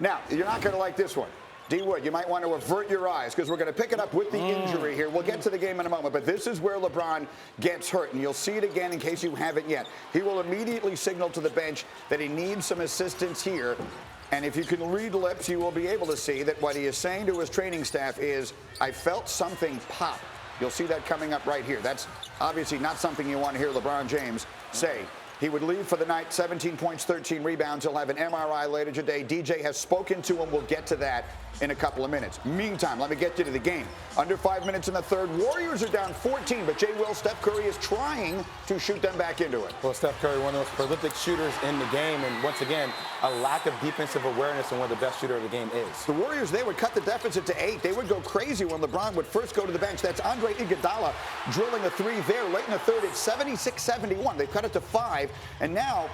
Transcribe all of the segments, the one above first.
Now, you're not going to like this one. D. Wood, you might want to avert your eyes because we're going to pick it up with the injury here. We'll get to the game in a moment, but this is where LeBron gets hurt, and you'll see it again in case you haven't yet. He will immediately signal to the bench that he needs some assistance here, and if you can read lips, you will be able to see that what he is saying to his training staff is, I felt something pop. You'll see that coming up right here. That's obviously not something you want to hear LeBron James say. He would leave for the night, 17 points, 13 rebounds. He'll have an MRI later today. DJ has spoken to him. We'll get to that in a couple of minutes. Meantime, let me get you to the game. Under 5 minutes in the third. Warriors are down 14, but Jay Will, Steph Curry is trying to shoot them back into it. Well, Steph Curry, one of the most prolific shooters in the game, and once again, a lack of defensive awareness and one of the best shooters of the game is. The Warriors, they would cut the deficit to 8. They would go crazy when LeBron would first go to the bench. That's Andre Iguodala drilling a three there late in the third. It's 76-71. They cut it to 5, and now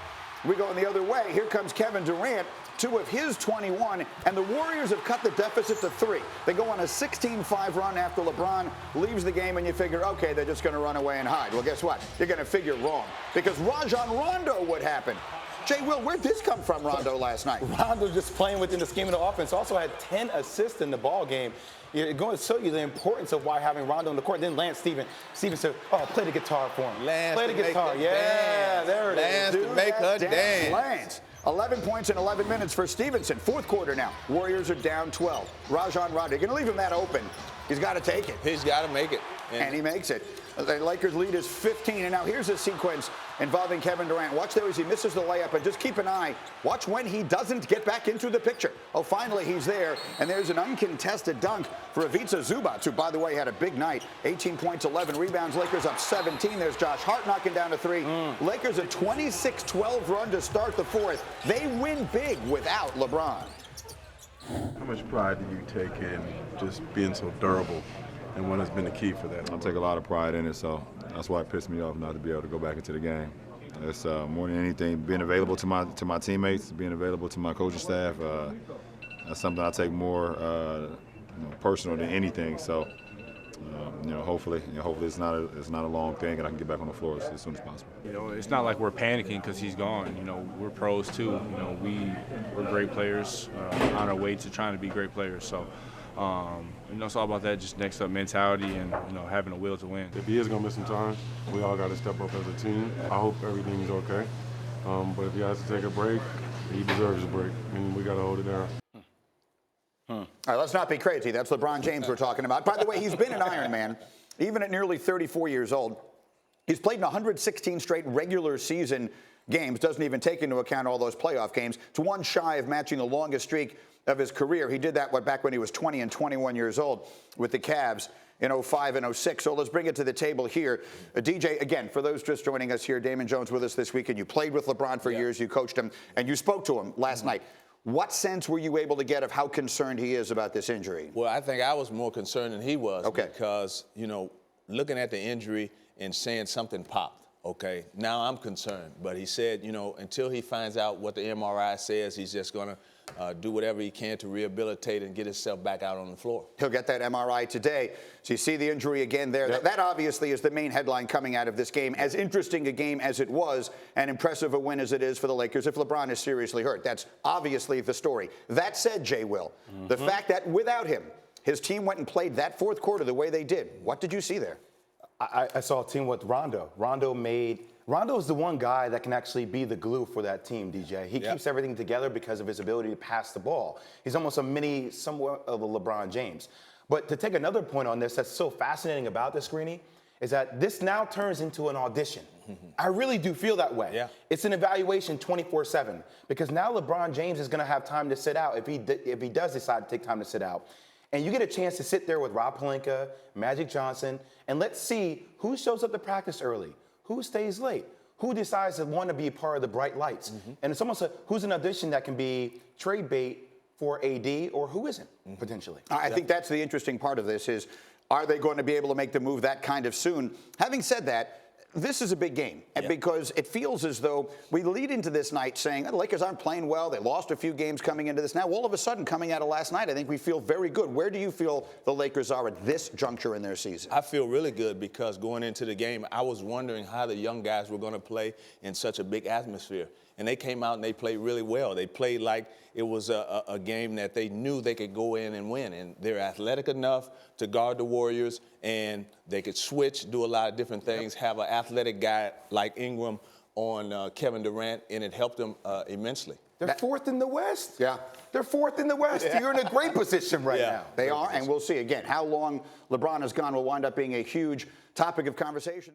we go in the other way. Here comes Kevin Durant, 2 of his 21, and the Warriors have cut the deficit to 3. They go on a 16-5 run after LeBron leaves the game, and you figure, okay, they're just going to run away and hide. Well, guess what? You're going to figure wrong, because Rajon Rondo would happen. Jay Will, where'd this come from, Rondo, last night? Rondo just playing within the scheme of the offense. Also had 10 assists in the ball game. It's going to show you the importance of why having Rondo on the court. Then Lance Stephenson said, oh, play the guitar for him. Lance play the guitar. Yeah, there it is. Lance to make her dance. Lance. 11 points in 11 minutes for Stevenson. Fourth quarter now. Warriors are down 12. Rajon Rondo, you're going to leave him that open. He's got to take it. He's got to make it. And he makes it. The Lakers lead is 15. And now here's a sequence involving Kevin Durant. Watch there as he misses the layup. And just keep an eye. Watch when he doesn't get back into the picture. Oh, finally he's there. And there's an uncontested dunk for Ivica Zubac, who, by the way, had a big night. 18 points, 11 rebounds. Lakers up 17. There's Josh Hart knocking down a 3. Lakers a 26-12 run to start the fourth. They win big without LeBron. How much pride do you take in just being so durable, and what has been the key for that? I take a lot of pride in it, so that's why it pissed me off not to be able to go back into the game. It's more than anything being available to my teammates, being available to my coaching staff. That's something I take more personal than anything. So hopefully it's not a long thing, and I can get back on the floor as soon as possible. It's not like we're panicking because he's gone. We're pros too. We're great players on our way to trying to be great players. So, it's all about that, just next up mentality and having a will to win. If he is gonna miss some time, we all got to step up as a team. I hope everything's okay. But if he has to take a break, he deserves a break, and we got to hold it down. All right, let's not be crazy. That's LeBron James we're talking about. By the way, he's been an Iron Man, even at nearly 34 years old. He's played in 116 straight regular season games, doesn't even take into account all those playoff games. It's one shy of matching the longest streak of his career. He did that back when he was 20 and 21 years old with the Cavs in 05 and 06. So let's bring it to the table here. DJ, again, for those just joining us here, Damon Jones with us this weekend. You played with LeBron for years, you coached him, and you spoke to him last night. What sense were you able to get of how concerned he is about this injury? Well, I think I was more concerned than he was because, looking at the injury and saying something popped, okay, now I'm concerned. But he said, until he finds out what the MRI says, he's just going to do whatever he can to rehabilitate and get himself back out on the floor. He'll get that MRI today. So you see the injury again there. Yep. That obviously is the main headline coming out of this game. As interesting a game as it was, and impressive a win as it is for the Lakers, if LeBron is seriously hurt. That's obviously the story. That said, Jay Will, the fact that without him, his team went and played that fourth quarter the way they did. What did you see there? I saw a team with Rondo. Rondo is the one guy that can actually be the glue for that team, DJ. He keeps everything together because of his ability to pass the ball. He's almost somewhat of a LeBron James. But to take another point on this that's so fascinating about this, Greeny, is that this now turns into an audition. I really do feel that way. Yeah. It's an evaluation 24/7 because now LeBron James is going to have time to sit out if he does decide to take time to sit out. And you get a chance to sit there with Rob Pelinka, Magic Johnson, and let's see who shows up to practice early, who stays late, who decides to want to be a part of the bright lights. And it's almost who's an audition that can be trade bait for AD or who isn't, potentially. I think that's the interesting part of this is, are they going to be able to make the move that kind of soon? Having said that, this is a big game because it feels as though we lead into this night saying the Lakers aren't playing well. They lost a few games coming into this. Now, all of a sudden, coming out of last night, I think we feel very good. Where do you feel the Lakers are at this juncture in their season? I feel really good because going into the game, I was wondering how the young guys were going to play in such a big atmosphere. and they came out and they played really well. They played like it was a game that they knew they could go in and win, and they're athletic enough to guard the Warriors, and they could switch, do a lot of different things, have an athletic guy like Ingram on Kevin Durant, and it helped them immensely. They're fourth in the West. Yeah. They're fourth in the West. You're in a great position right now. They are, and we'll see again how long LeBron has gone will wind up being a huge topic of conversation.